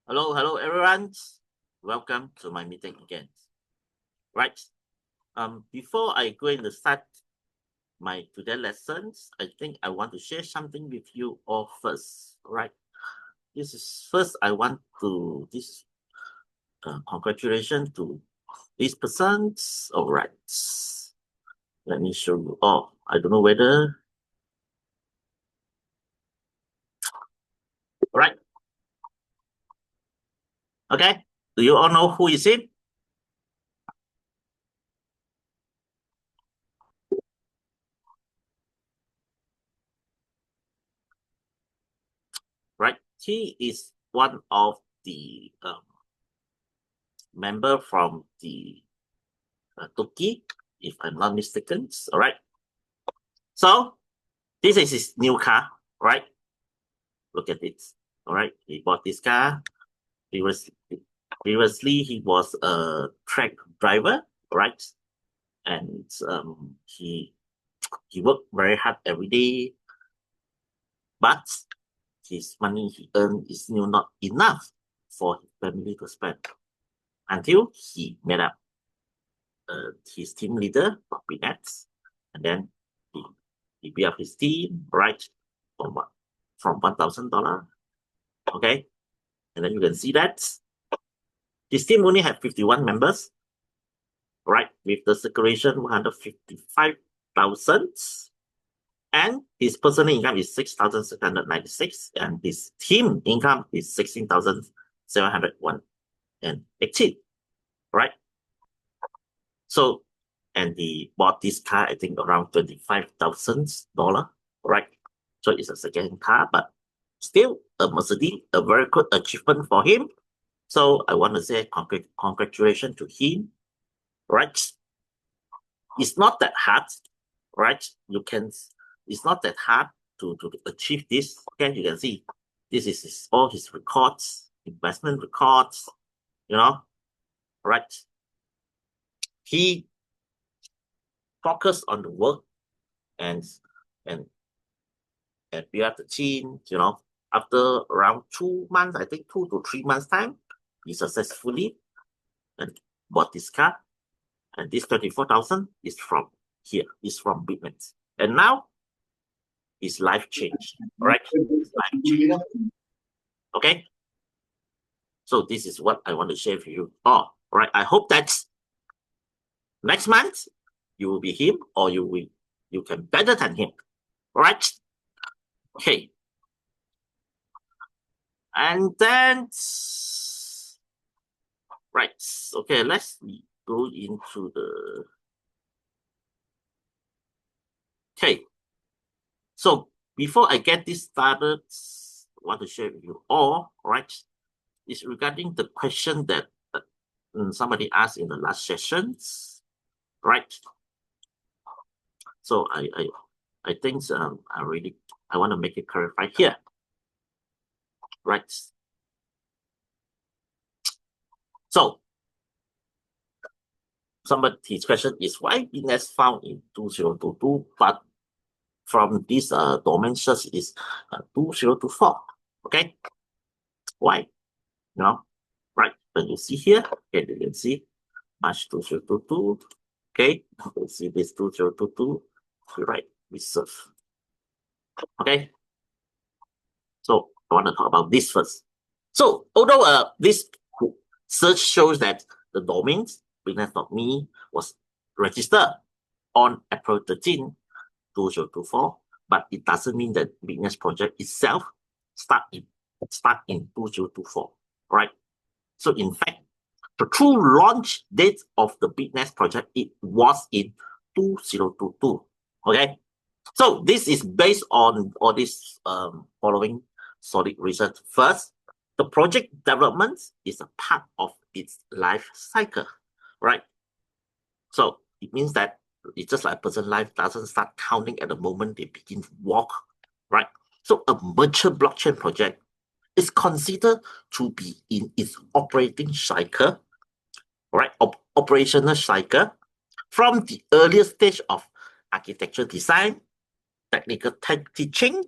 Hello everyone. Welcome to my meeting again. Right. Before I go into start my today lessons, I think I want to share something with you all first. Right. This is first I want to congratulations to this person. All right. Let me show you all. I don't know whether. All right. Okay. Do you all know who is it? Right. He is one of the member from the Turkey, if I'm not mistaken. All right. So this is his new car, right? Look at it. All right. He bought this car. Previously he was a truck driver, right? And he worked very hard every day, but his money he earned is still not enough for his family to spend until he met up his team leader for BitNest, and then he built up his team, right? From what? From $1,000. Okay. And then you can see that this team only had 51 members, right? With the circulation 155,000. And his personal income is 6,696, and his team income is 16,718, right? So, and he bought this car, I think around $25,000, right? So it's a second car, but still a Mercedes, a very good achievement for him. So I want to say congratulations to him, right? It's not that hard, right? It's not that hard to achieve this. Okay, you can see this is all his records, investment records, right? He focused on the work and and and build up the team, after around 2 months, I think 2 to 3 months time, he successfully bought this car. And this 24,000 is from here, is from BitNest. And now his life changed, right? His life changed. Okay. So this is what I want to share with you all. Right. I hope that next month you will be him, or you can better than him. Right. Okay. And then right. Okay, let's go into the okay. So before I get this started, I want to share with you all, right? It's regarding the question that somebody asked in the last sessions, right? So I think I want to make it clarify here, right? So somebody's question is why BitNest found in 2022, but from this domain search is 2024. Okay, why? Right? When you see here, okay, you can see March 2022. Okay, you can see this 2022. Right, reserve. Okay, so I want to talk about this first. So although this search shows that the domain BitNest.me was registered on April 13, 2024, but it doesn't mean that BitNest project itself start in 2024, right? So in fact, the true launch date of the BitNest project, it was in 2022. Okay, so this is based on all these following solid research. First, the project development is a part of its life cycle, right? So it means that it's just like a person's life doesn't start counting at the moment they begin to walk, right? So a mature blockchain project is considered to be in its operating cycle, right? Operational cycle from the earliest stage of architecture design, technical teaching,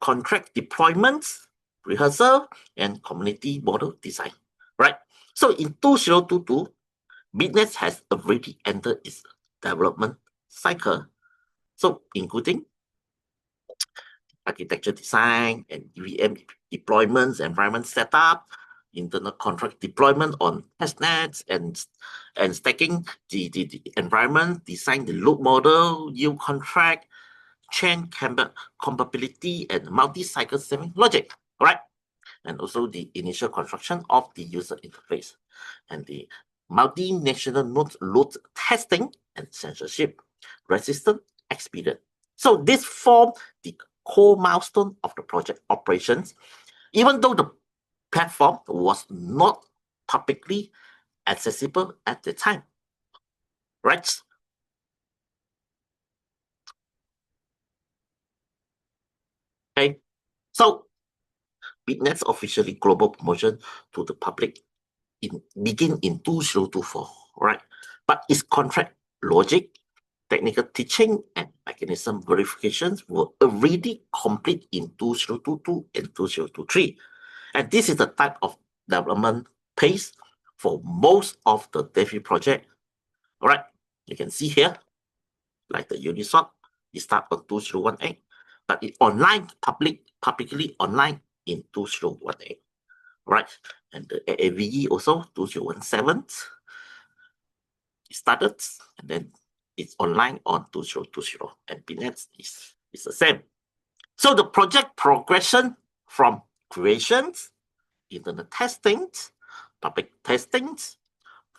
contract deployments, rehearsal, and community model design. Right. So in 2022, BitNest has already entered its development cycle. So including architecture design and EVM deployments, environment setup, internal contract deployment on testnets, and stacking the environment, design the load model, yield contract, chain compatibility, and multi-cycle saving logic. All right. And also the initial construction of the user interface and the multinational node load testing and censorship resistant experience. So this formed the core milestone of the project operations, even though the platform was not publicly accessible at the time. Right? Okay. So BitNet's officially global promotion to the public begin in 2024, right? But its contract logic, technical teaching, and mechanism verifications were already complete in 2022 and 2023. And this is the type of development pace for most of the DeFi project. All right, you can see here, like the Uniswap, it start on 2018, but it publicly online in 2018. Right, and the AAVE also 2017 it started, and then it's online on 2020, and BitNet is the same. So the project progression from creations, internal testings, public testings,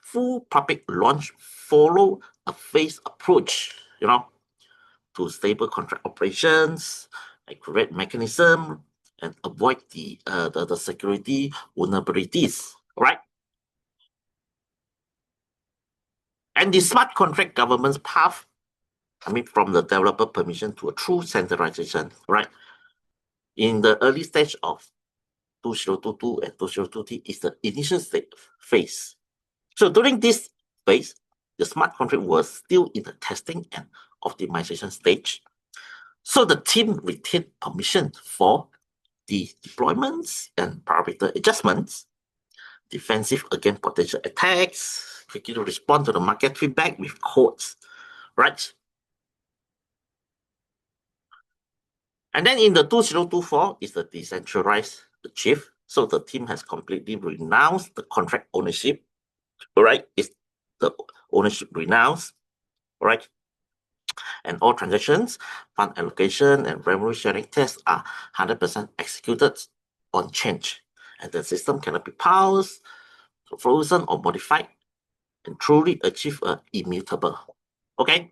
full public launch follow a phased approach, to stable contract operations, accurate mechanism, and avoid the security vulnerabilities, right? And the smart contract governance path, from the developer permission to a true centralization, right? In the early stage of 2022 and 2023 is the initial phase. So during this phase, the smart contract was still in the testing and optimization stage. So the team retained permission for the deployments and parameter adjustments, defensive against potential attacks, quickly respond to the market feedback with codes, right? And then in the 2024 is the decentralized achieve. So the team has completely renounced the contract ownership, right? It's the ownership renounced, right? And all transactions, fund allocation, and revenue sharing tests are 100% executed on change. And the system cannot be paused, frozen, or modified, and truly achieve a immutable. Okay?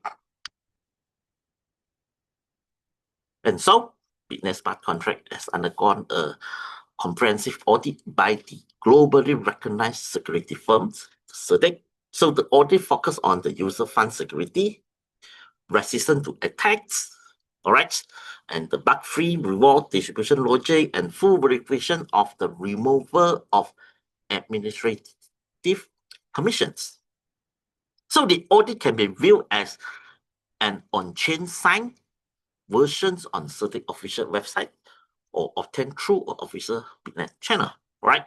And so, BitNest smart contract has undergone a comprehensive audit by the globally recognized security firms, SEDEC. So the audit focused on the user fund security, resistant to attacks, all right, and the bug-free reward distribution logic, and full verification of the removal of administrative permissions. So the audit can be viewed as an on-chain sign versions on certain official website or obtained through an official BitNet channel, right?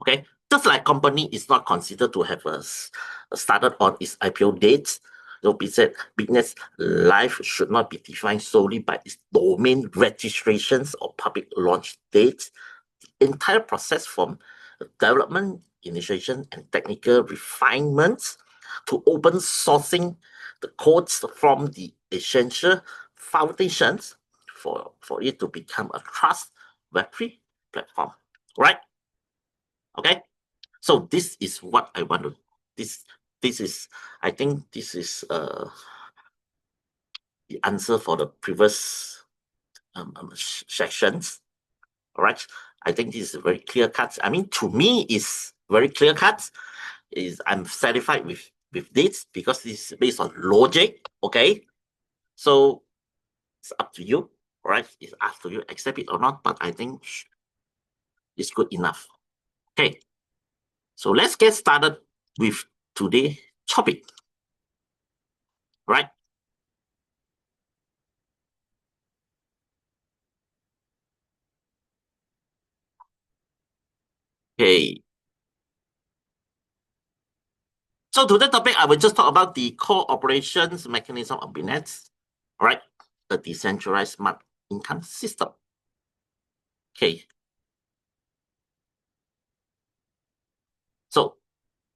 Okay, just like company is not considered to have started on its IPO dates, be said BitNet's life should not be defined solely by its domain registrations or public launch dates. The entire process from development, initiation, and technical refinements to open sourcing the codes from the essential foundations for it to become a trust Web3 platform, right? Okay, so this is what I want to. This is I think this is the answer for the previous sections. All right, I think this is very clear cut. I mean, to me, it's very clear cut. Is I'm satisfied with this because this is based on logic. Okay, so it's up to you. Right, it's up to you accept it or not. But I think it's good enough. Okay, so let's get started with today's topic. Right. Okay. So to that topic, I will just talk about the core operations mechanism of BitNest, right? A decentralized smart income system. Okay. So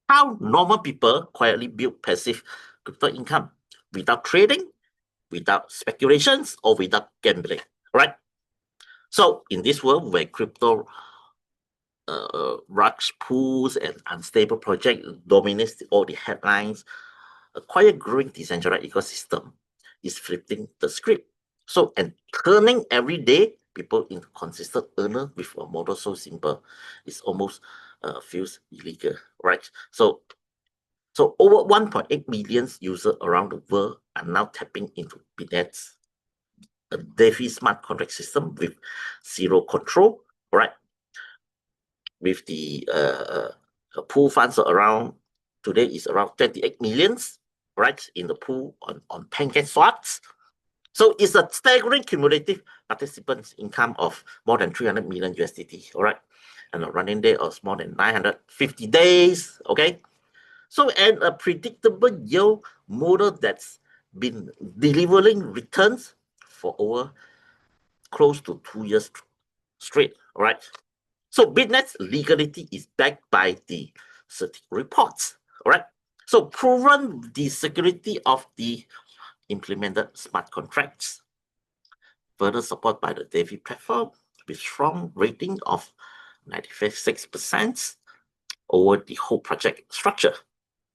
how normal people quietly build passive crypto income without trading, without speculations, or without gambling, right? So in this world where crypto rug pools and unstable projects dominates all the headlines, a quiet growing decentralized ecosystem is flipping the script. So, and turning every day people into consistent earner with a model so simple, it's almost feels illegal, right? So over 1.8 million users around the world are now tapping into BitNest, a DeFi smart contract system with zero control, right? With the pool funds around today is around 28 millions, right? In the pool on pancake swaps. So it's a staggering cumulative participants income of more than 300 million USDT, all right? And a running day of more than 950 days, okay? So, and a predictable yield model that's been delivering returns for over close to 2 years straight, all right? So BitNet's legality is backed by the certain reports, all right? So proven the security of the implemented smart contracts, further supported by the DeFi platform with strong rating of 96% over the whole project structure,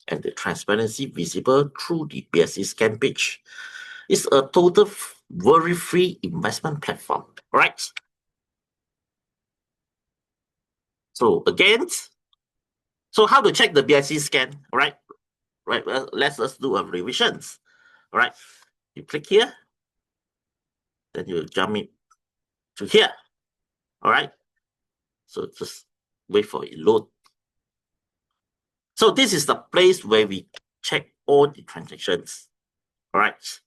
and the transparency visible through the BSC scan page. It's a total worry-free investment platform, right? So again, so how to check the BSC scan, right? Right, well, let's do a revisions. All right, you click here, then you jump it to here. All right, so just wait for it load. So this is the place where we check all the transactions. All right,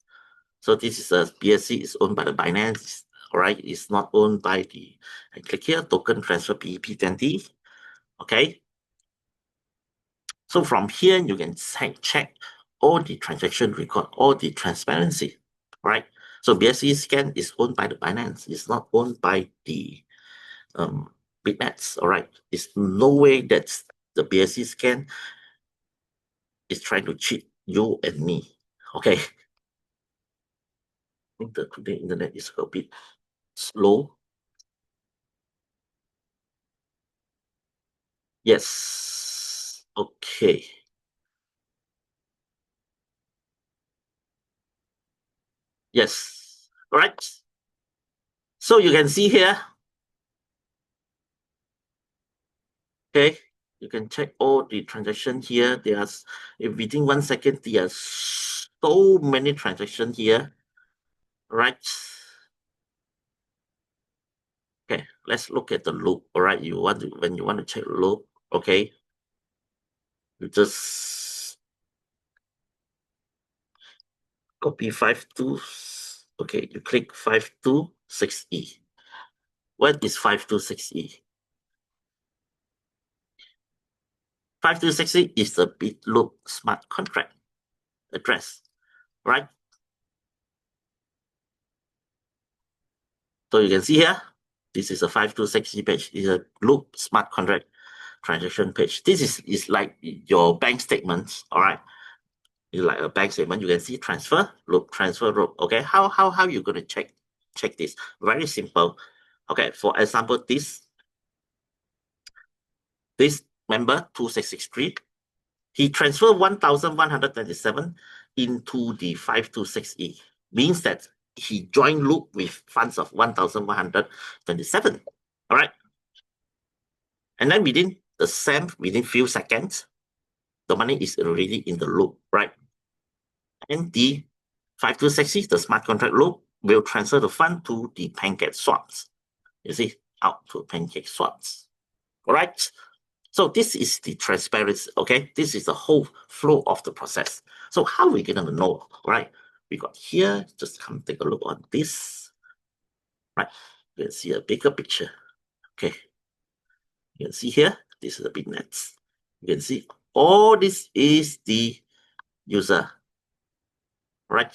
so this is a BSC is owned by the Binance. All right, it's not owned by the. I click here, token transfer PEP20. Okay, so from here you can check all the transaction record, all the transparency. Right. So BSC scan is owned by the Binance. It's not owned by the BitNest. All right. It's no way that the BSC scan is trying to cheat you and me. Okay. I think the today internet is a bit slow. Yes. Okay. Yes. All right. So you can see here. Okay. You can check all the transactions here. There's within 1 second, there are so many transactions here. Right. Okay, let's look at the loop. All right, when you want to check loop, okay, you just copy 52. Okay, you click 526E. What is 526E? 526E is the BitLoop smart contract address, right? So you can see here, this is a 526E page. It's a loop smart contract transaction page. This is like your bank statements, all right? It's like a bank statement. You can see transfer loop, transfer loop. Okay, how you gonna check this? Very simple. Okay, for example, this member 2663, he transferred 1,127 into the 526E. Means that he joined loop with funds of 1,127. All right, and then within few seconds, the money is already in the loop, right? And the 526C, the smart contract loop, will transfer the fund to the pancake swaps. You see, out to pancake swaps. All right. So this is the transparency. Okay, this is the whole flow of the process. So how are we gonna know? All right, we got here. Just come take a look on this. Right, you can see a bigger picture. Okay, you can see here. This is the BitNest. You can see all this is the user, right?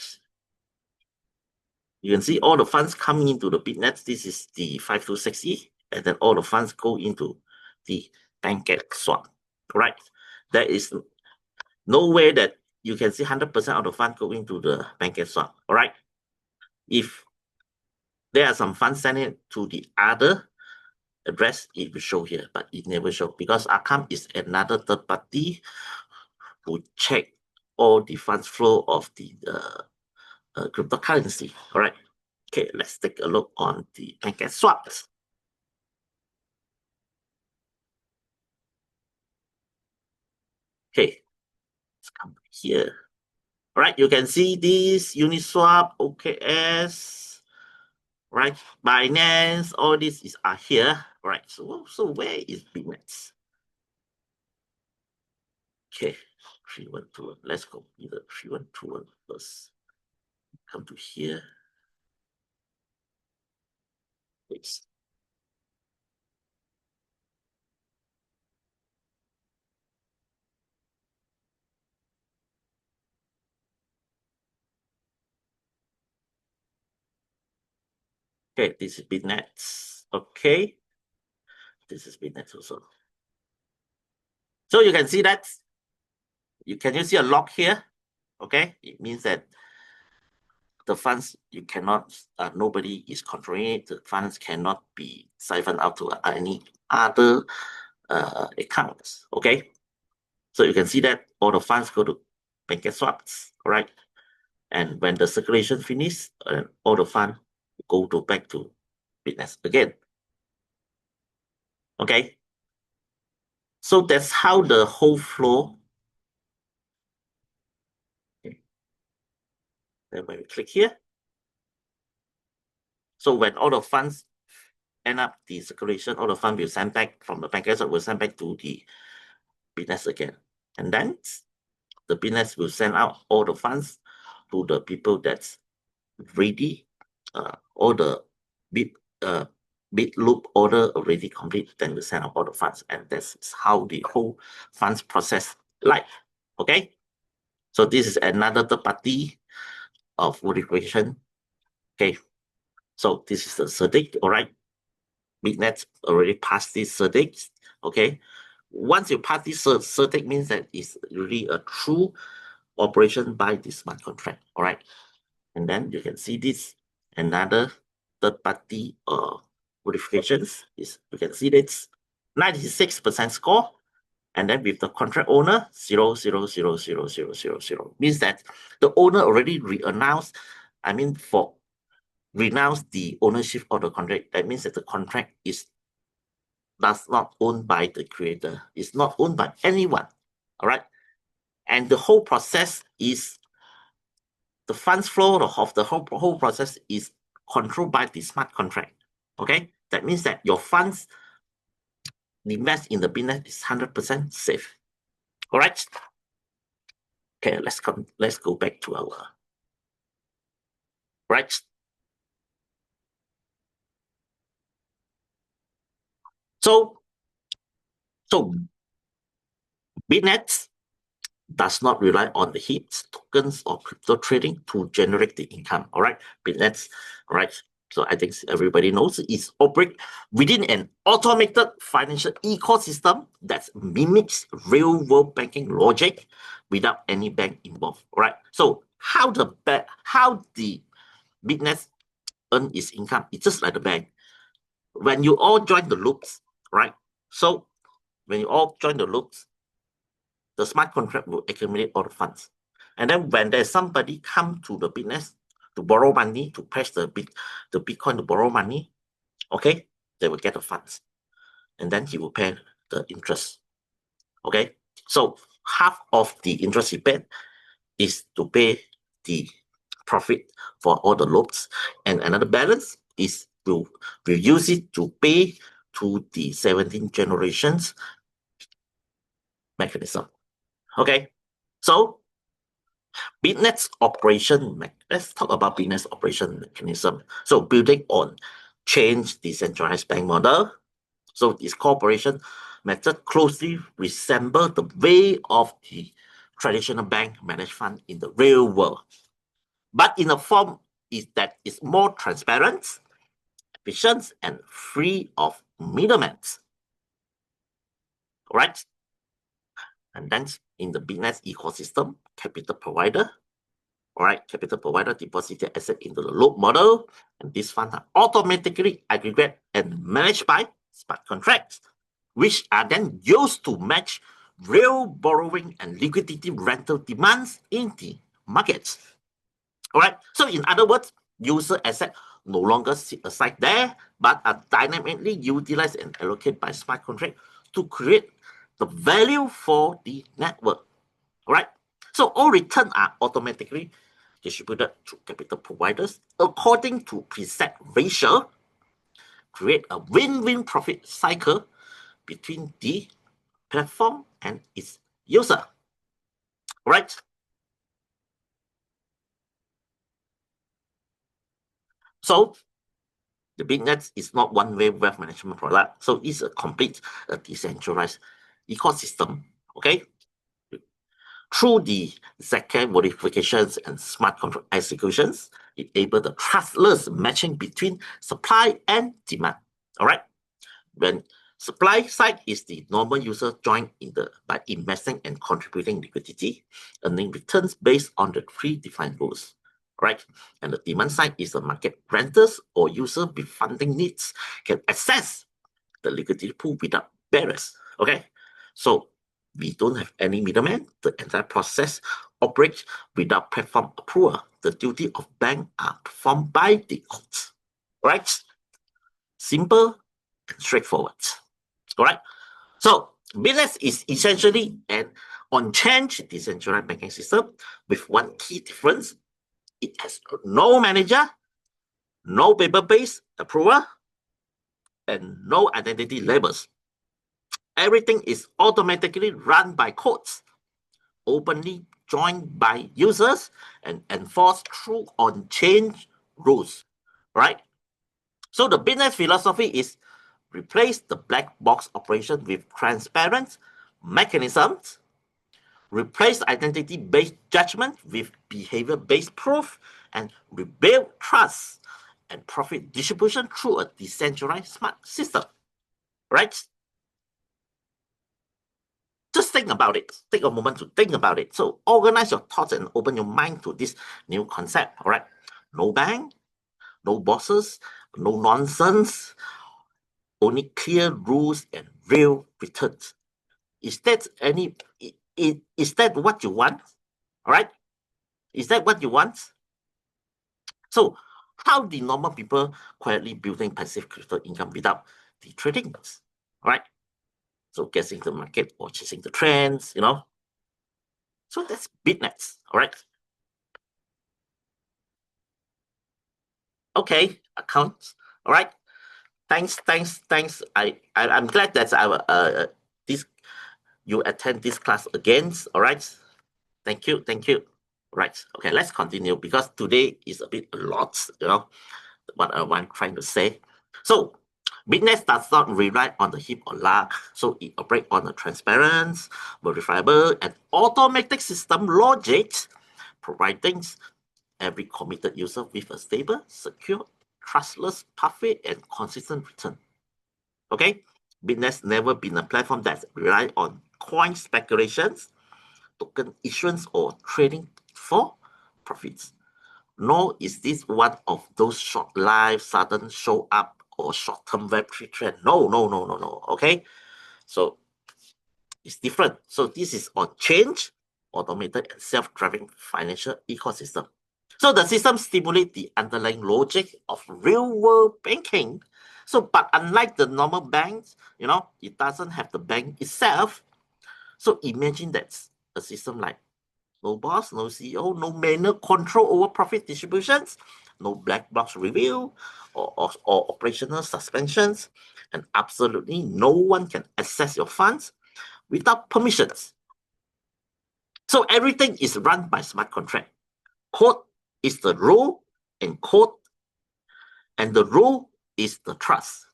You can see all the funds coming into the BitNest. This is the 526E, and then all the funds go into the PancakeSwap, right? There is no way that you can see 100% of the funds going to the PancakeSwap, all right? If there are some funds sending to the other address, it will show here, but it never show because Arkham is another third party who check all the funds flow of the cryptocurrency, all right? Okay, let's take a look on the PancakeSwap. Okay, let's come here. All right, you can see this Uniswap, OKS, right? Binance, all this are here, right? So where is BitNest? Okay, 3121. Let's go either 3121 first. Come to here. Please. Okay, this is BitNest. Okay, this is BitNest also. So you can see that. Can you see a lock here? Okay, it means that the funds you cannot, nobody is controlling it. The funds cannot be siphoned out to any other accounts. Okay, so you can see that all the funds go to PancakeSwaps, right? And when the circulation finishes, all the funds go to back to BitNest again. Okay, so that's how the whole flow. Okay. Then when we click here, so when all the funds end up the circulation, all the funds will send back from the PancakeSwap will send back to the BitNest again, and then the BitNest will send out all the funds to the people that's ready. All the bit loop order already complete, then we send out all the funds, and that's how the whole funds process like. Okay, so this is another third party of verification. Okay, so this is the certificate. All right, BitNet already passed this certificate. Okay, once you pass this certificate, means that it's really a true operation by the smart contract. All right, and then you can see this another third party verifications is you can see that's 96% score, and then with the contract owner 0.0000000 means that the owner already renounced the ownership of the contract. That means that the contract is does not owned by the creator, it's not owned by anyone. All right, and the whole process is the funds flow of the whole process is controlled by the smart contract. Okay, that means that your funds invest in the BitNest is 100% safe. All right. Okay, let's go back to our right. So BitNet does not rely on the heaps, tokens, or crypto trading to generate the income. All right, BitNet, right? So I think everybody knows it's operate within an automated financial ecosystem that mimics real-world banking logic without any bank involved. All right. So how the BitNet earn its income? It's just like the bank. When you all join the loops, right? So when you all join the loops, the smart contract will accumulate all the funds. And then when there's somebody come to the BitNest to borrow money, to press the Bitcoin to borrow money, okay, they will get the funds. And then he will pay the interest. Okay, so half of the interest he paid is to pay the profit for all the loans, and another balance is we'll use it to pay to the 17 generations mechanism. Okay, so BitNet's operation, let's talk about BitNet's operation mechanism. So building on change decentralized bank model. So this corporation method closely resemble the way of the traditional bank managed fund in the real world, but in a form that is more transparent, efficient, and free of middlemen. All right. And then in the BitNest ecosystem, capital provider, all right, capital provider deposit their asset into the load model, and these funds are automatically aggregated and managed by smart contracts, which are then used to match real borrowing and liquidity rental demands in the markets. All right. So in other words, user asset no longer sit aside there, but are dynamically utilized and allocated by smart contract to create the value for the network. All right. So all returns are automatically distributed to capital providers according to preset ratio, create a win-win profit cycle between the platform and its user. All right. So the BitNest is not one-way wealth management product. So it's a complete decentralized ecosystem. Okay. Through the ZK modifications and smart contract executions, it enables the trustless matching between supply and demand. All right. When supply side is the normal user join in by investing and contributing liquidity, earning returns based on the predefined rules. Right? And the demand side is the market renters or user with funding needs can access the liquidity pool without barriers. Okay. So we don't have any middleman. The entire process operates without platform approval. The duty of bank are performed by the courts. Right? Simple and straightforward. All right. So BitNest is essentially an on-chain decentralized banking system with one key difference. It has no manager, no paper-based approval, and no identity labels. Everything is automatically run by codes, openly joined by users, and enforced through on-chain rules. Right? So the BitNest philosophy is replace the black box operation with transparent mechanisms, replace identity-based judgment with behavior-based proof, and rebuild trust and profit distribution through a decentralized smart system. Right? Just think about it. Take a moment to think about it. So organize your thoughts and open your mind to this new concept. All right. No bank, no bosses, no nonsense, only clear rules and real returns. Is that what you want? All right. Is that what you want? So how the normal people quietly building passive crypto income without the trading? All right. So guessing the market or chasing the trends, So that's BitNest. All right. Okay, accounts. All right. Thanks. I'm glad that this you attend this class again. All right. Thank you. Right. Okay, let's continue because today is a lot, what I'm trying to say. So BitNest does not rely on the heap or luck, so it operates on a transparent, verifiable, and automatic system logic, providing every committed user with a stable, secure, trustless pathway and consistent return. Okay? BitNest never been a platform that relies on coin speculations, token issuance, or trading for profits. Nor is this one of those short-lived, sudden show-up or short-term Web3 trend. No. Okay? So it's different. So this is on change, automated and self-driving financial ecosystem. So the system stimulates the underlying logic of real-world banking. So, but unlike the normal banks, it doesn't have the bank itself. So imagine that's a system like no boss, no CEO, no manual control over profit distributions, no black box review or operational suspensions, and absolutely no one can access your funds without permissions. So everything is run by smart contract. Code is the rule and the rule is the trust.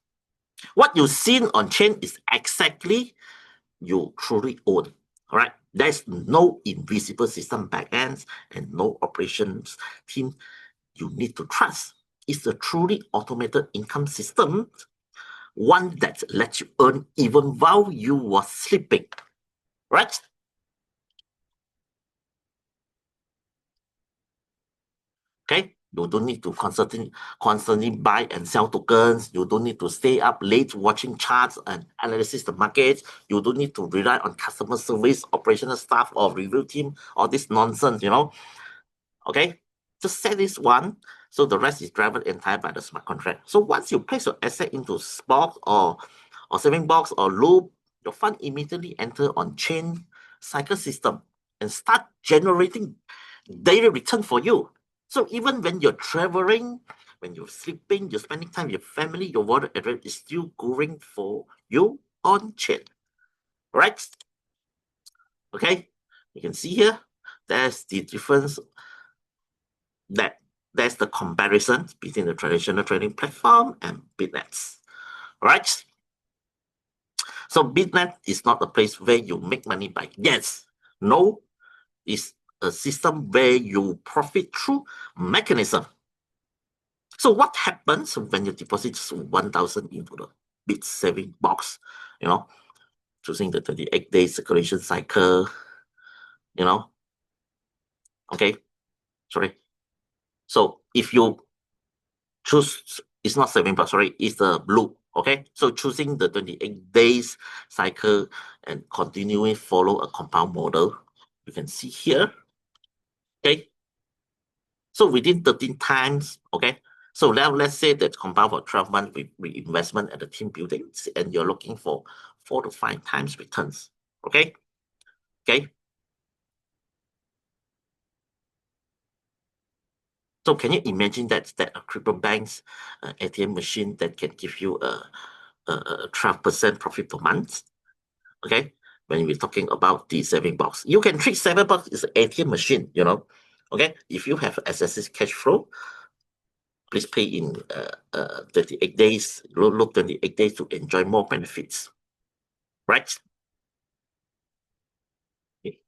What you see on chain is exactly you truly own. All right. There's no invisible system backends and no operations team you need to trust. It's a truly automated income system, one that lets you earn even while you were sleeping. Right? Okay. You don't need to constantly buy and sell tokens. You don't need to stay up late watching charts and analysis the markets. You don't need to rely on customer service, operational staff, or review team. All this nonsense, Okay, just set this one. So the rest is driven entirely by the smart contract. So once you place your asset into box or saving box or loop, your fund immediately enter on chain cycle system and start generating daily return for you. So even when you're traveling, when you're sleeping, you're spending time with your family, your wallet address is still going for you on chain. Right? Okay, you can see here, there's the difference that's the comparison between the traditional trading platform and BitNest. Right? So BitNet is not a place where you make money by guess. No, it's a system where you profit through mechanism. So what happens when you deposit 1,000 into the Bit saving box? Choosing the 28-day circulation cycle, you know, okay, sorry. So if you choose, it's not saving box, sorry, it's the blue, okay? So choosing the 28 days cycle and continuing follow a compound model, you can see here, okay? So within 13 times, okay? So now let's say that compound for 12 months with reinvestment at the team building, and you're looking for 4 to 5 times returns, okay? Okay. So can you imagine that a crypto bank's ATM machine that can give you a 12% profit per month? Okay, when we're talking about the saving box, you can treat saving box as an ATM machine. Okay, if you have excessive cash flow, please pay in 38 days. Look 28 days to enjoy more benefits, right? Okay.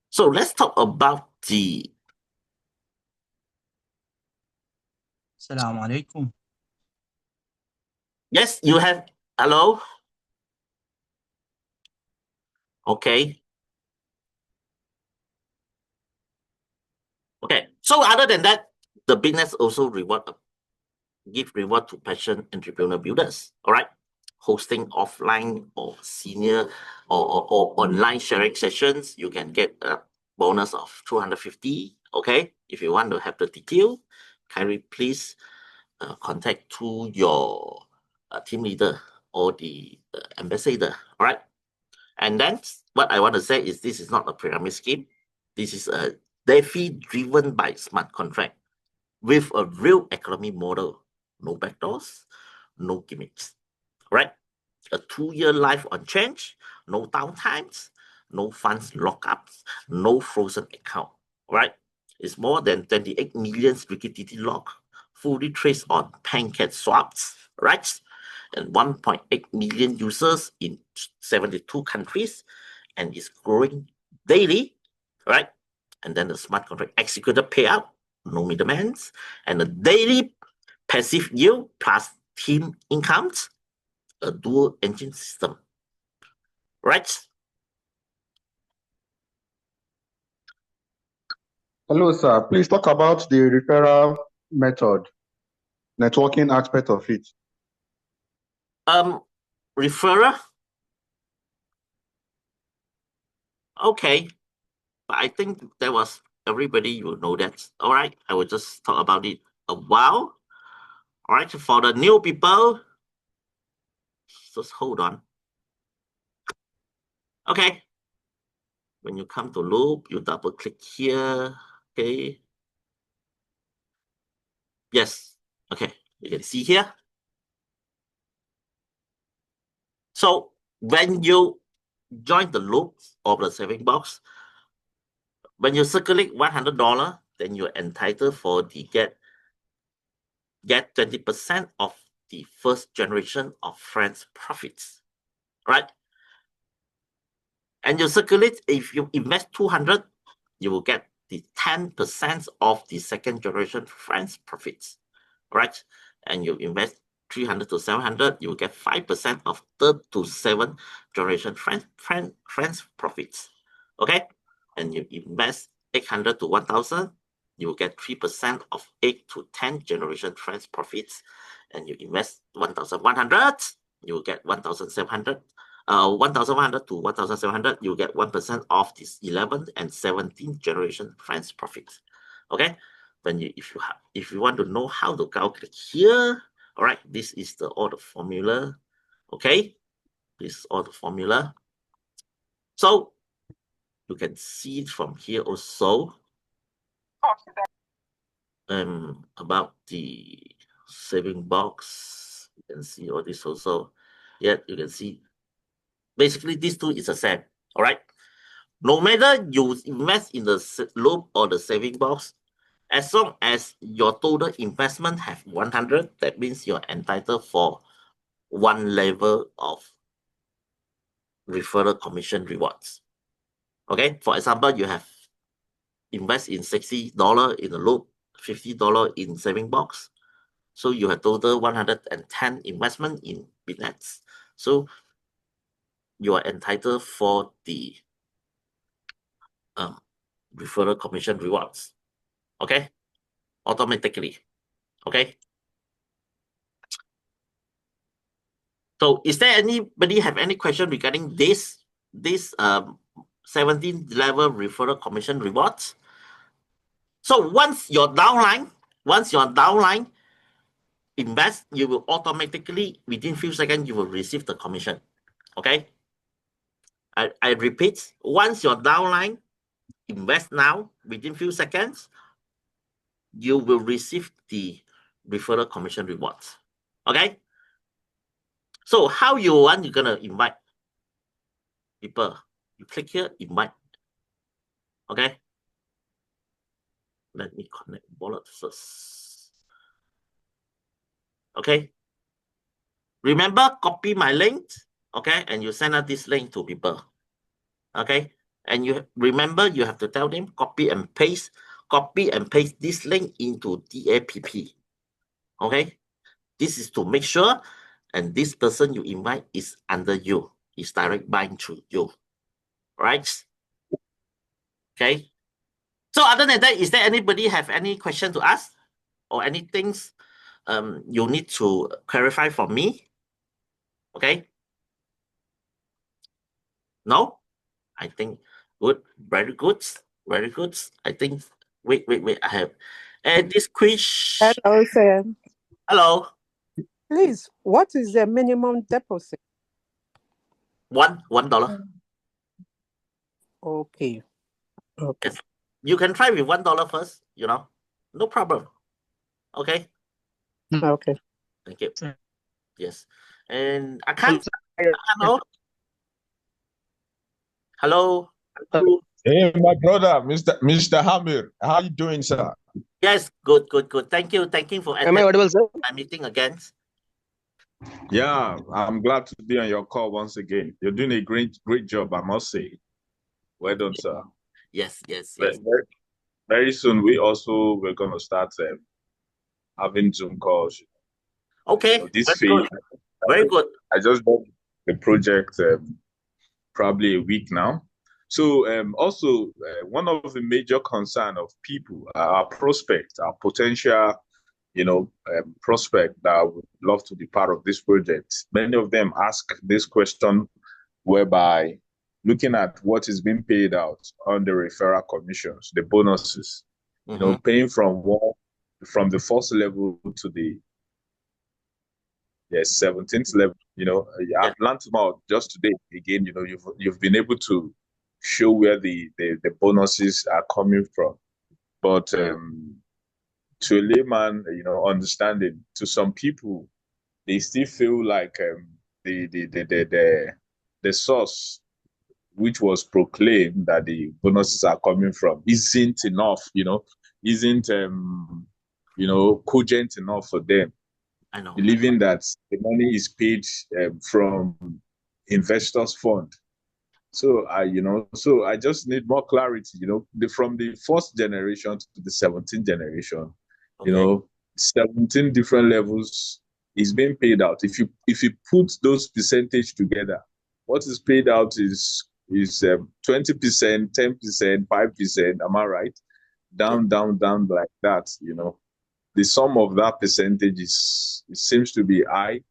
So let's talk about the. السلام عليكم. Yes, you have. Hello. Okay. Okay. So other than that, the business also give reward to passion entrepreneur builders. All right. Hosting offline or senior or online sharing sessions, you can get a bonus of 250. Okay. If you want to have the detail, kindly please contact to your team leader or the ambassador. All right. And then what I want to say is this is not a pyramid scheme. This is a DeFi driven by smart contract with a real economy model. No backdoors, no gimmicks. Right? A 2-year life on change, no downtimes, no funds lockups, no frozen account. Right? It's more than 28 million liquidity lock, fully traced on pancake swaps, right? And 1.8 million users in 72 countries, and it's growing daily, right? And then the smart contract executed payout, no middlemen, and a daily passive yield plus team incomes, a dual engine system, right? Hello, sir. Please talk about the referral method, networking aspect of it. Referrer, okay, but I think that was everybody will know that. All right, I will just talk about it a while. All right, for the new people, just hold on. Okay, when you come to loop, you double click here. Okay, yes, okay, you can see here. So when you join the loop of the saving box. When you circulate $100, then you're entitled for the get 20% of the first generation of friends' profits, right? And you circulate, if you invest 200, you will get the 10% of the second generation friends' profits, right? And you invest 300 to 700, you will get 5% of third to seventh generation friends' profits, okay? And you invest 800 to 1,000, you will get 3% of 8 to 10 generation friends' profits. And you invest 1,100, you will get 1,700. 1,100 to 1,700, you get 1% of this 11th and 17th generation friends profits. Okay, then if you want to know how to calculate here, all right, this is all the formula. Okay, this is all the formula. So you can see it from here also. About the saving box, you can see all this also. Yeah, you can see basically these two is the same. All right. No matter you invest in the loop or the saving box, as long as your total investment have 100, that means you're entitled for one level of referral commission rewards. Okay, for example, you have invest in $60 in the loop, $50 in saving box. So you have total 110 investment in BitNest. So you are entitled for the referral commission rewards. Okay, automatically. Okay. So is there anybody have any question regarding this 17 level referral commission rewards? So once your downline invest, you will automatically within few seconds you will receive the commission. Okay. I repeat, once your downline invest now within few seconds, you will receive the referral commission rewards. Okay. So how you're gonna invite people? You click here, invite. Okay. Let me connect wallet first. Okay. Remember, copy my link. Okay. And you send out this link to people. Okay. And you remember you have to tell them copy and paste this link into DAPP. Okay. This is to make sure, and this person you invite is under you, is direct bind to you. Right? Okay. So other than that, is there anybody have any question to ask or anything you need to clarify for me? Okay. No? I think good. Very good. Very good. I think, wait. I have. And this quiz. Hello, sir. Hello. Please, what is the minimum deposit? $1. Okay. Okay. Yes. You can try with $1 first, No problem. Okay. Okay. Thank you. Yes. And I can't. Hello. Hello. Hey, my brother, Mr. Hamir, how you doing, sir? Yes, good. Thank you for Am I audible, sir? my meeting again. Yeah, I'm glad to be on your call once again. You're doing a great job, I must say. Well done, sir. Yes. Very soon, we're going to start having Zoom calls. Okay. This phase, Very good. I just done the project probably a week now. So also, one of the major concern of people, our prospects, our potential prospect that would love to be part of this project. Many of them ask this question whereby looking at what is being paid out on the referral commissions, the bonuses, paying from the first level to the 17th level. I've learned about just today again. You've been able to show where the bonuses are coming from, but to a layman, understanding, to some people, they still feel like the source which was proclaimed that the bonuses are coming from, isn't enough, isn't cogent enough for them, I know. believing that the money is paid from investors' fund. So I just need more clarity, from the first generation to the 17th generation, Okay. 17 different levels is being paid out. If you put those percentage together, what is paid out is 20%, 10%, 5%. Am I right? Yeah. Down like that. The sum of that percentage it seems to be high,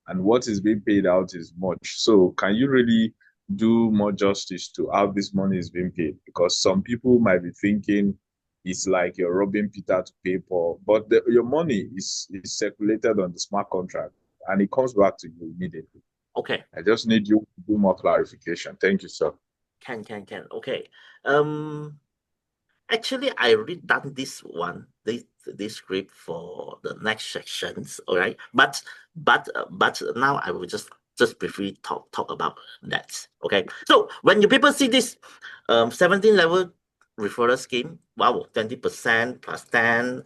and what is being paid out is much. So can you really do more justice to how this money is being paid? Because some people might be thinking it's like you're robbing Peter to pay Paul, but your money is circulated on the smart contract and it comes back to you immediately. Okay. I just need you to do more clarification. Thank you, sir. Can. Okay. Actually, I already done this one, this script for the next sections. All right. But now I will just briefly talk about that. Okay. So when you people see this 17 level referral scheme, wow, 20% plus 10,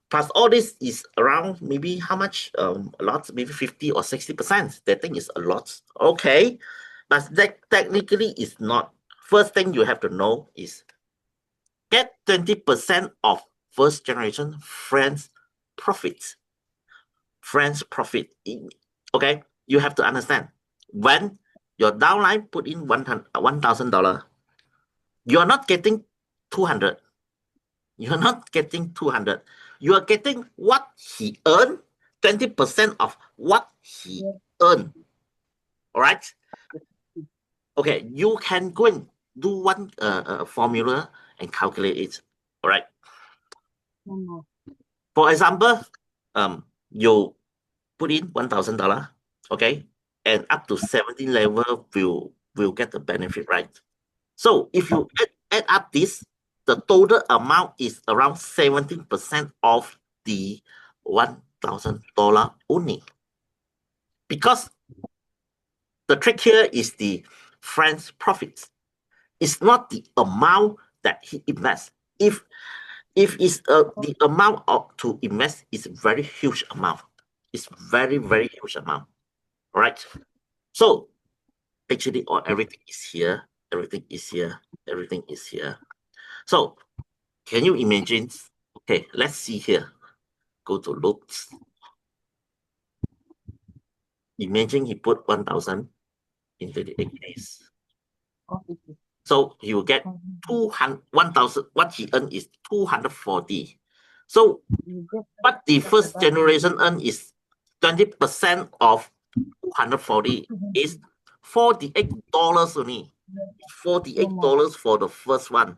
plus all this is around maybe how much? A lot, maybe 50 or 60%. That thing is a lot. Okay. But that technically is not. First thing you have to know is get 20% of first generation friends profits. Friends profit. Okay, you have to understand when your downline put in $1,000, you're not getting 200. You're not getting 200. You are getting what he earned, 20% of what he earned. All right. Okay, you can go and do one formula and calculate it. All right. For example, you put in $1,000, okay, and up to 17 level will get the benefit, right? So if you add up this, the total amount is around 17% of the $1,000 only. Because the trick here is the friend's profits. It's not the amount that he invests. If it's the amount to invest is a very huge amount. It's very, very huge amount. All right. So actually, everything is here. Everything is here. Everything is here. So can you imagine? Okay, let's see here. Go to loops. Imagine he put 1,000 in 38 days. So he will get 1,000. What he earned is 240. So what the first generation earn is 20% of 240 is $48 only. $48 for the first one.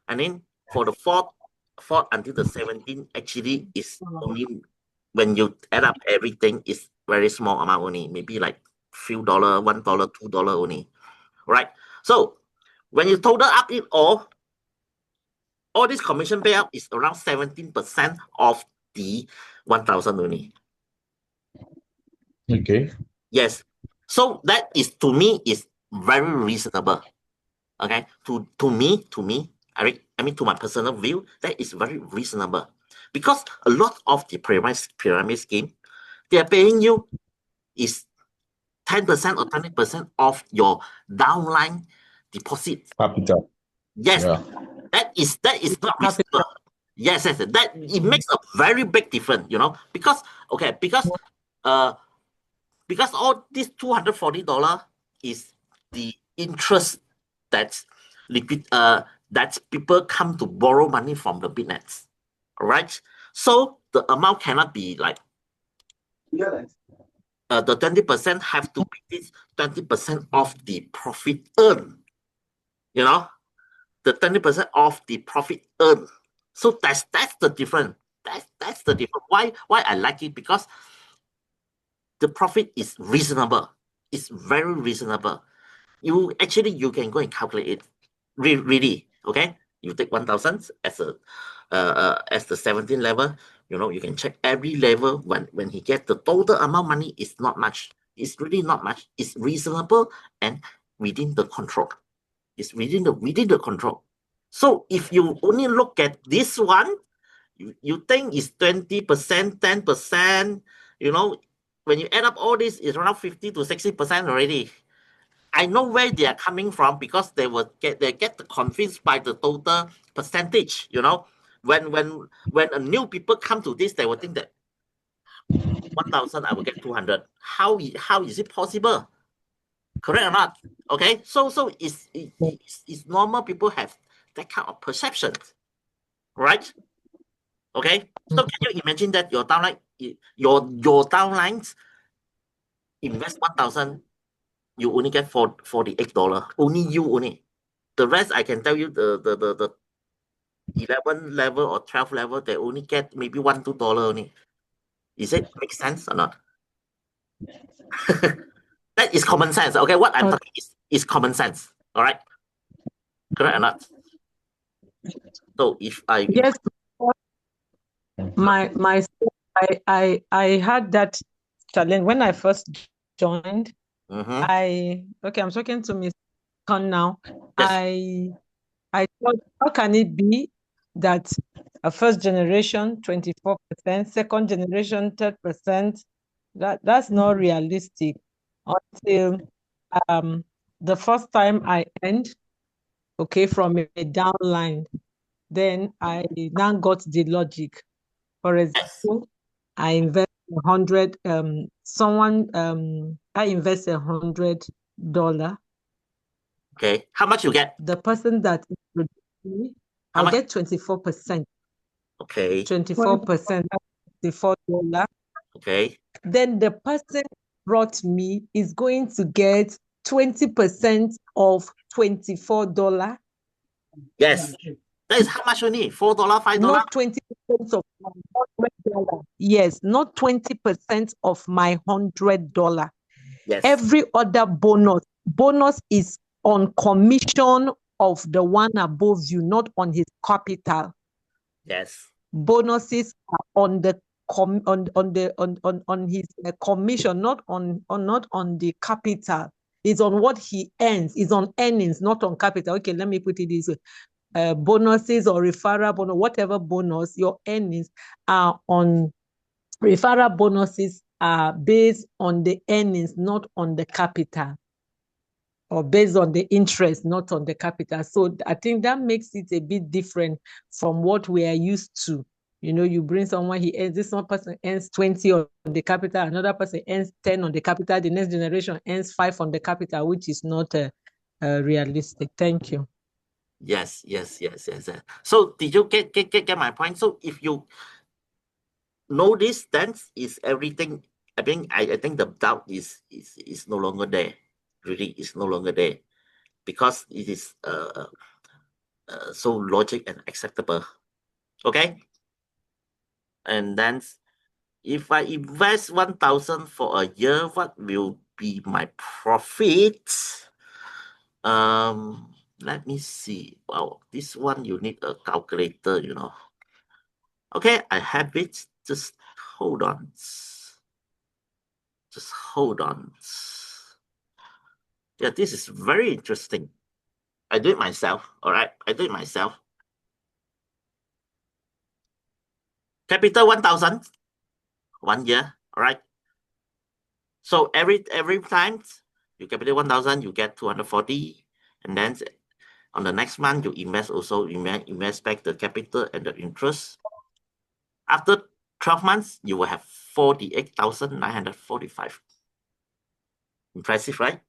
And then for the fourth until the 17 actually is only, when you add up everything, is very small amount only, maybe like few dollar, $1, $2 only. Right? So when you total up it all this commission payout is around 17% of the 1,000 only. Okay. Yes. So that is, to me, is very reasonable. Okay. To me, I mean, to my personal view, that is very reasonable, because a lot of the pyramid scheme, they are paying you is 10% or 20% of your downline deposit. Capital. Yes. Yeah. That is not reasonable. Yes, that it makes a very big difference, because all this $240 is the interest that's liquid, that people come to borrow money from the BitNest. All right. So the amount cannot be like the 20% have to be this 20% of the profit earned. The 20% of the profit earned. So that's the difference. That's the difference. Why I like it? Because the profit is reasonable. It's very reasonable. You can go and calculate it. Really, okay? You take 1,000 as the 17 level. You can check every level. When he gets the total amount money, is not much. It's really not much. It's reasonable, and within the control. It's within the control. So if you only look at this one, you think it's 20%, 10%, you know, when you add up all this, it's around 50 to 60% already. I know where they are coming from because they get convinced by the total percentage, you know. When a new people come to this, they will think that 1,000 I will get 200. How is it possible? Correct or not? Okay, so it's normal people have that kind of perception, right? Okay, so can you imagine that your downline downlines invest 1,000, you only get $48. Only you only. The rest I can tell you the 11 level or 12 level, they only get maybe $1-2 only. Is it make sense or not? That is common sense. Okay, what I'm talking is common sense. All right, correct or not? So if I Yes, I had that challenge when I first joined. I'm talking to Miss Con now. Yes. I thought, how can it be that a first generation 24%, second generation 10%? That's not realistic. Until the first time I earned, from a downline, then I now got the logic. For example, I invest 100. I invest $100. Okay, how much you get? The person that introduced me, I'll get 24%. Okay. 24%, $24. Okay. Then the person brought me is going to get 20% of $24. Yes. That is how much only? $4, $5? Not 20% of my $100. Yes, not 20% of my $100. Yes. Every other bonus is on commission of the one above you, not on his capital. Yes. Bonuses are on the on his commission, not on the capital. It's on what he earns. It's on earnings, not on capital. Okay, let me put it this way. Bonuses or referral bonus, whatever bonus, your earnings are on. Referral bonuses are based on the earnings, not on the capital, or based on the interest, not on the capital. So I think that makes it a bit different from what we are used to. You know, you bring someone, this one person earns 20 on the capital, another person earns 10 on the capital, the next generation earns 5 on the capital, which is not realistic. Thank you. Yes. So did you get my point? So if you know this, then is everything. I think the doubt is no longer there. Really, it's no longer there because it is so logic and acceptable. Okay. And then if I invest 1,000 for a year, what will be my profit? Let me see. Wow, this one you need a calculator, you know. Okay, I have it. Just hold on. Just hold on. Yeah, this is very interesting. I do it myself. All right, I do it myself. Capital 1,000, 1 year. All right. So every time you capital 1,000, you get 240, and then on the next month you invest also invest back the capital and the interest. After 12 months, you will have 48,945. Impressive, right?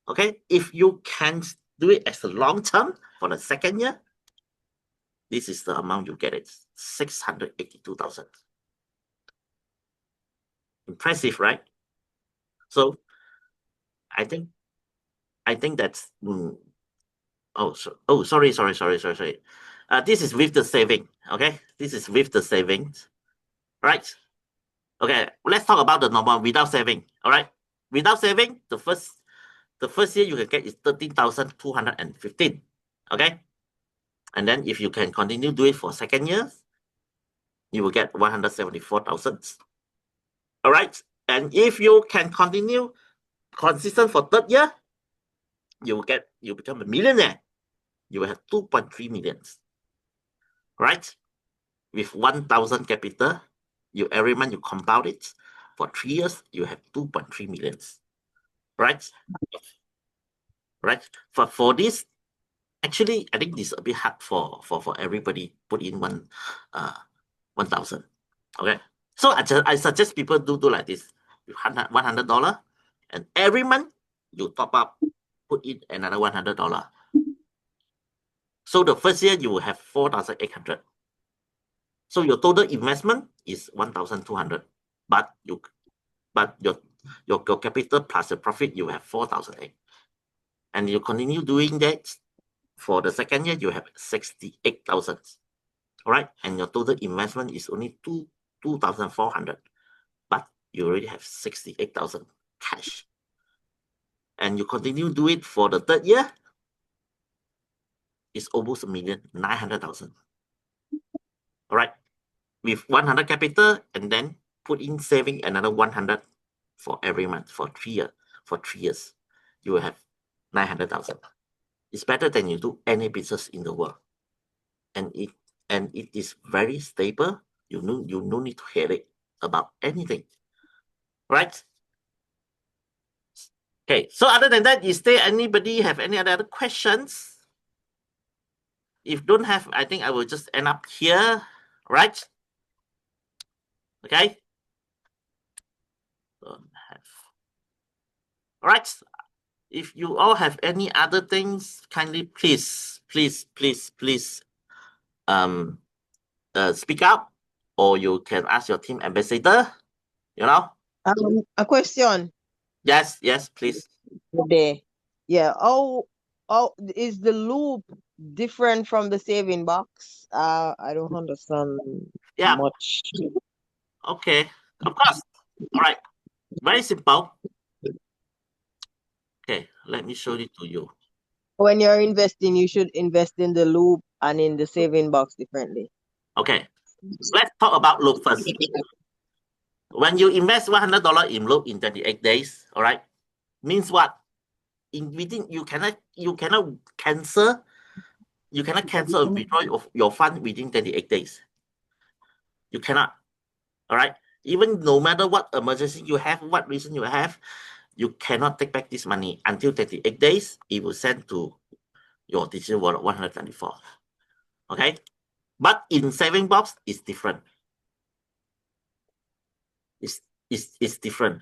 Okay, if you can do it as a long term for the second year, this is the amount you get it, 682,000. Impressive, right? So I think that's sorry. This is with the saving. Okay, this is with the savings, right? Okay, let's talk about the normal without saving. All right, without saving, the first year you can get is 13,215. Okay, and then if you can continue do it for second year, you will get 174,000. All right, and if you can continue consistent for third year, you become a millionaire. You will have 2.3 millions, right? With 1,000 capital, every month you compound it for 3 years, you have 2.3 millions, right? Right. For this, actually, I think this is a bit hard for everybody put in 1,000. Okay. So I suggest people do like this with $100, and every month you top up, put in another $100. So the first year you will have 4,800. So your total investment is 1,200, but your capital plus the profit you have 4,008, and you continue doing that. For the second year, you have 68,000. All right, and your total investment is only 2,400, but you already have 68,000 cash. And you continue do it for the third year, it's almost 1,900,000. All right, with 100 capital, and then put in saving another 100 for every month for 3 years. For 3 years, you will have 900,000. It's better than you do any business in the world, and it is very stable. You no need to headache about anything, right? Okay. So other than that, is there anybody have any other questions? If don't have, I think I will just end up here, right? Okay. Don't have. All right. If you all have any other things, kindly please speak up, or you can ask your team ambassador. You know. A question. Yes, please. Today. Yeah. How is the loop different from the saving box? I don't understand much. Okay. Of course. All right. Very simple. Okay, let me show it to you. When you're investing, you should invest in the loop and in the saving box differently. Okay, let's talk about loop first. When you invest $100 in loop in 28 days, all right, means what? In within you cannot cancel or withdraw your fund within 28 days. You cannot. All right. Even no matter what emergency you have, what reason you have, you cannot take back this money until 28 days. It will send to your digital wallet 124. Okay. But in saving box, it's different. It's different.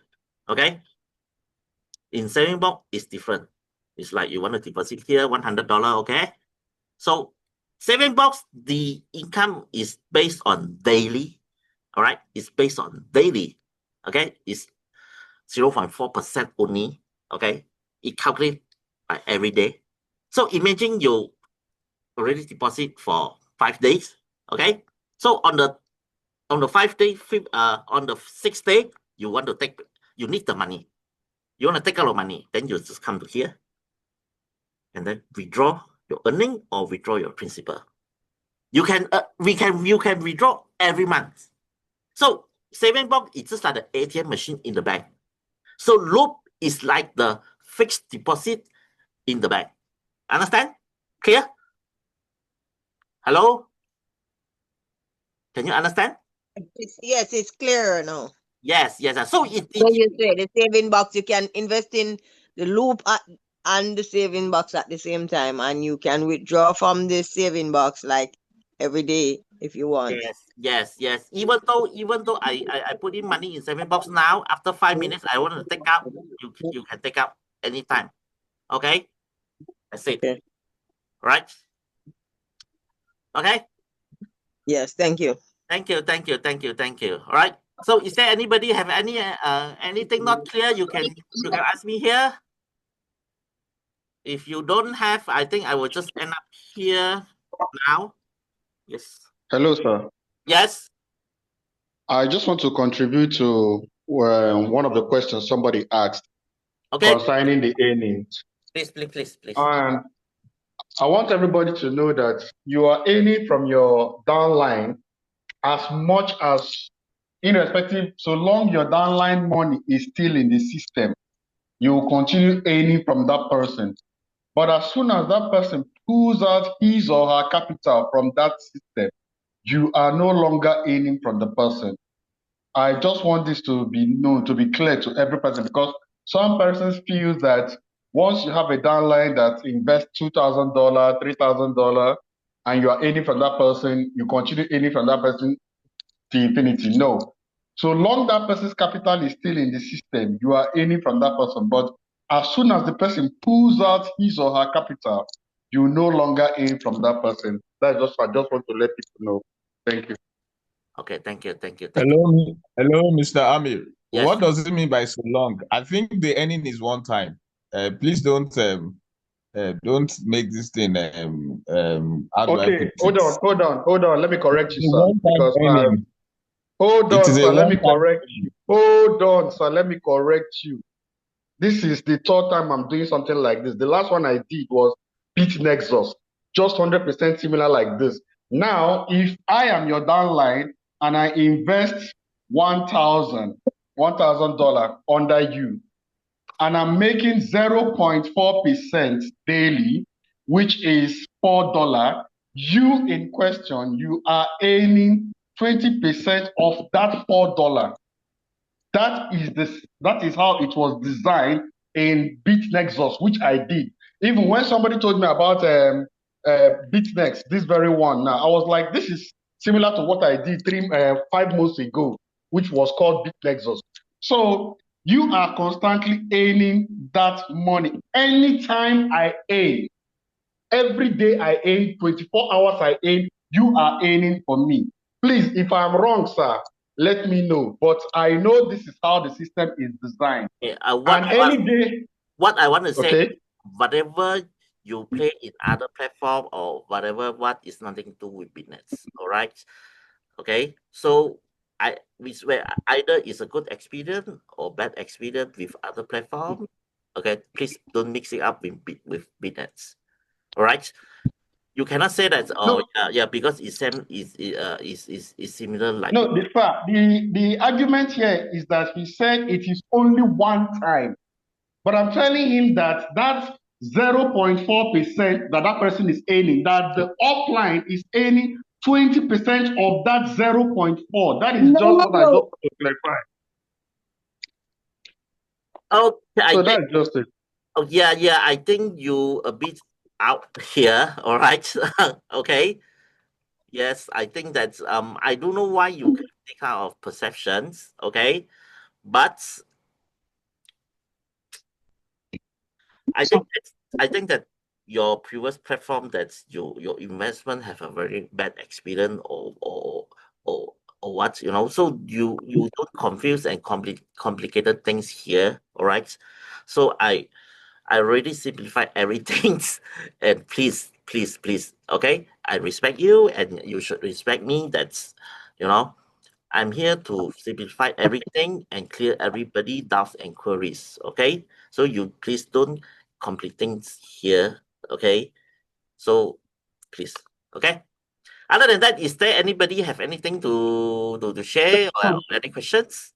Okay. In saving box, it's different. It's like you want to deposit here $100. Okay. So saving box, the income is based on daily. All right. It's based on daily. Okay. It's 0.4% only. Okay. It calculates every day. So imagine you already deposit for 5 days. Okay. So on the 5th day, on the 6th day, you need the money. You want to take out the money, then you just come to here and then withdraw your earning or withdraw your principal. You can withdraw every month. So saving box is just like the ATM machine in the bank. So loop is like the fixed deposit in the bank. Understand? Clear? Hello? Can you understand? Yes, it's clearer now. Yes. So you say the saving box, you can invest in the loop and the saving box at the same time, and you can withdraw from the saving box like every day if you want. Yes. Even though I put in money in saving box now, after 5 minutes I want to take out, you can take out anytime. Okay? That's it. Okay. Right? Okay? Yes, thank you. Thank you. All right. So is there anybody have any anything not clear? You can ask me here. If you don't have, I think I will just end up here now. Yes. Hello, sir. Yes. I just want to contribute to one of the questions somebody asked concerning the earnings. Please. And I want everybody to know that you are earning from your downline as much as, irrespective, so long your downline money is still in the system, you will continue earning from that person. But as soon as that person pulls out his or her capital from that system, you are no longer earning from the person. I just want this to be known, to be clear to every person, because some persons feel that once you have a downline that invests $2,000, $3,000, and you are earning from that person, you continue earning from that person to infinity. No. So long that person's capital is still in the system, you are earning from that person. But as soon as the person pulls out his or her capital, you no longer earn from that person. That's just, I just want to let people know. Thank you. Okay, thank you. Hello, Mr. Amir. Yes. What does it mean by so long? I think the earning is one time. Please don't make this thing how do I Okay, put it? hold on. Let me correct you, It's a sir. one-time Because earning. hold It on, is a sir. Let me one-time correct earning. you. Hold on, sir. Let me correct you. This is the third time I'm doing something like this. The last one I did was BitNest, just 100% similar like this. Now, if I am your downline and I invest $1,000 under you, and I'm making 0.4% daily, which is $4, you in question, you are earning 20% of that $4. That is how it was designed in BitNest, which I did. Even when somebody told me about BitNest, this very one, now I was like, this is similar to what I did 5 months ago, which was called BitNest. So you are constantly earning that money. Anytime I earn, every day I earn, 24 hours I earn, you are earning for me. Please, if I'm wrong, sir, let me know. But I know this is how the system is designed. What I want to say, okay, whatever you play in other platform or whatever, what is nothing to do with business. All right. Okay. So which where either is a good experience or bad experience with other platform. Okay. Please don't mix it up with business. All right. You cannot say that. Oh, no, yeah, because it's same is similar like. no. The argument here is that he said it is only one time, but I'm telling him that that's 0.4% that person is earning. That the upline is earning 20% of that 0.4. That is just what I just want to clarify. Okay, So that's just it. Oh yeah. I think you a bit out here. All right. Okay. Yes, I think that's I don't know why you get this kind of perceptions. Okay, but I think that your previous platform that your investment have a very bad experience or what, you know, so you don't confuse and complicated things here. All right, so I already simplified everything. And please, okay, I respect you and you should respect me. That's, you know, I'm here to simplify everything and clear everybody doubts and queries. Okay, so you please don't complete things here. Okay, so please. Okay, other than that, is there anybody have anything to share or any questions?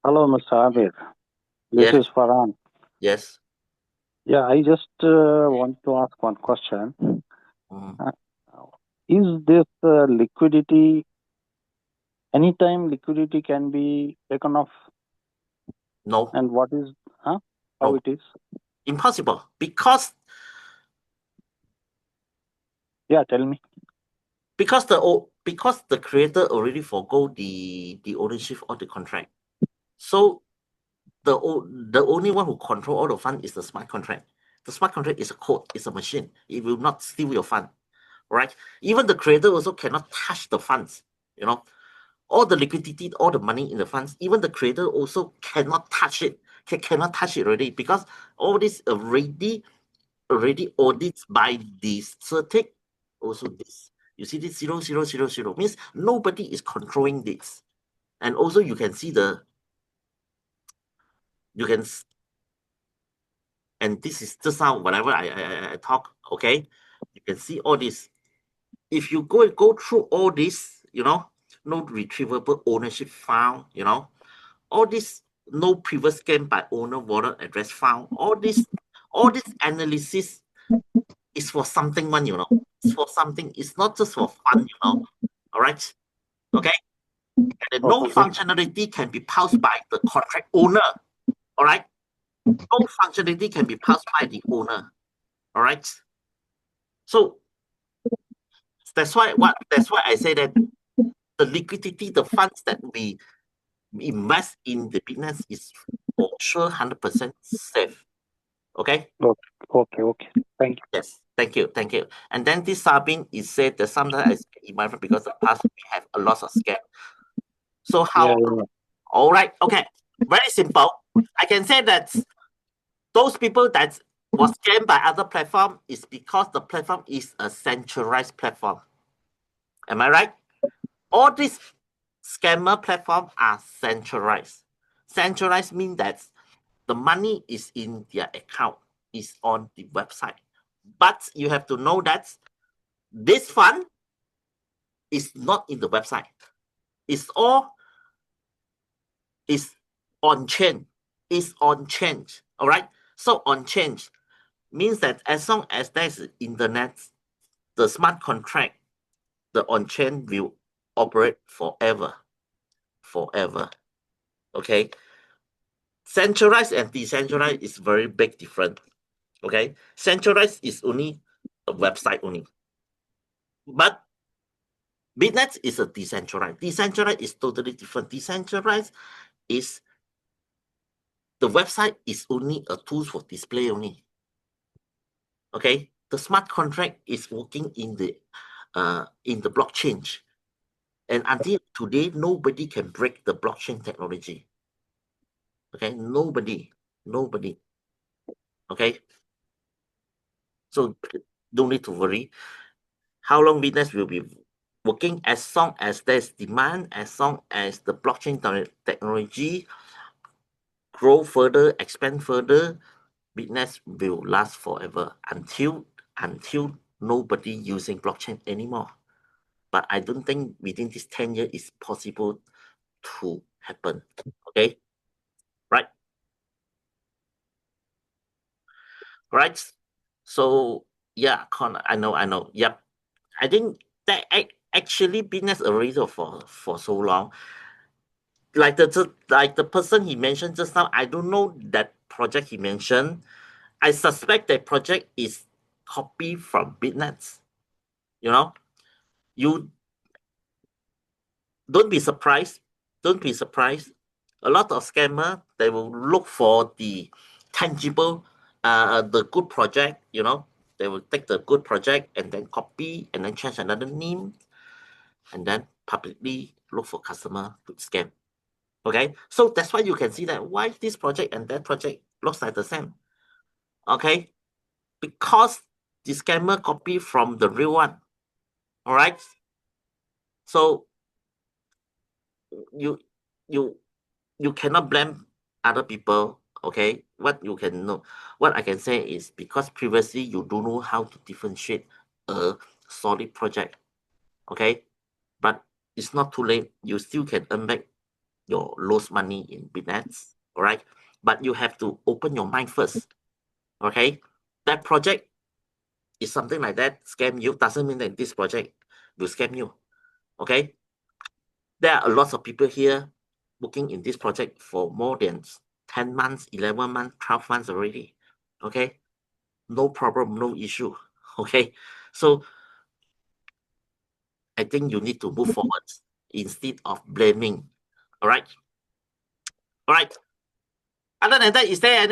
Hello, Mr. Amir. This Yes. is Farhan. Yes. Yeah, I just want to ask one question. Is this liquidity, anytime liquidity can be taken off? No. And what is, how No. it is? Impossible, because Yeah, tell me. because the creator already forgo the ownership of the contract. So the only one who control all the fund is the smart contract. The smart contract is a code, it's a machine. It will not steal your fund, right? Even the creator also cannot touch the funds, you know. All the liquidity, all the money in the funds, even the creator also cannot touch it. Cannot touch it already, because all this already audits by this certain. Also this, you see this 0,000 means nobody is controlling this. And also you can see and this is just now whatever I talk. Okay, you can see all this. If you go through all this, you know, no retrievable ownership found, you know, all this no previous scam by owner wallet address found. All this analysis is for something one, It's for something. It's not just for fun, All right. Okay. And no functionality can be passed by the contract owner. All right. No functionality can be passed by the owner. All right. So that's why I say that the liquidity, the funds that we invest in the business is for sure 100% safe. Okay. Okay. Thank you. Yes. Thank you. And then this Sabin is said that sometimes in my because the past we have a lot of scam. So how? Yeah. All right. Okay. Very simple. I can say that those people that was scammed by other platform is because the platform is a centralized platform. Am I right? All these scammer platforms are centralized. Centralized means that the money is in their account, is on the website. But you have to know that this fund is not in the website. It's all is on chain. It's on chain. All right. So on chain means that as long as there's internet, the smart contract, the on chain will operate forever. Forever. Okay. Centralized and decentralized is very big difference. Okay. Centralized is only a website only. But BitNest is a decentralized. Decentralized is totally different. Decentralized is the website is only a tool for display only. Okay, the smart contract is working in the blockchain, and until today, nobody can break the blockchain technology. Okay, nobody. Okay, so don't need to worry. How long BitNest will be working? As long as there's demand, as long as the blockchain technology grow further, expand further, BitNest will last forever until nobody using blockchain anymore. But I don't think within this 10 years is possible to happen. Okay, right? So yeah, I know. Yep, I think that actually BitNest already for so long. Like the person he mentioned just now, I don't know that project he mentioned. I suspect that project is copy from BitNest. You don't be surprised. A lot of scammer, they will look for the tangible, the good project. They will take the good project and then copy and then change another name, and then publicly look for customer to scam. Okay, so that's why you can see that why this project and that project looks like the same. Okay, because the scammer copy from the real one. All right, so you cannot blame other people. Okay, what I can say is because previously you don't know how to differentiate a solid project. Okay, but it's not too late. You still can earn back your lost money in BitNest. All right, but you have to open your mind first. Okay, that project is something like that scam you doesn't mean that this project will scam you. Okay, there are a lot of people here working in this project for more than 10 months, 11 months, 12 months already. Okay, no problem, no issue. Okay, so I think you need to move forward instead of blaming. All right. Other than that, is there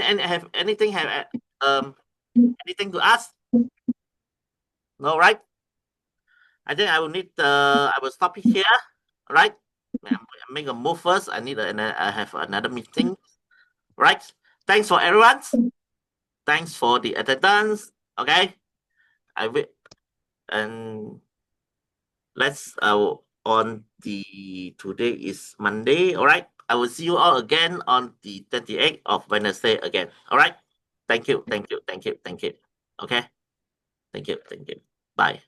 anything to ask? No, right? I think I will stop it here. All right. Make a move first. I have another meeting. Right. Thanks for everyone. Thanks for the attendance. Okay. I will, and let's on the today is Monday. All right. I will see you all again on the 28th of Wednesday again. All right. Thank you. Okay. Thank you. Bye.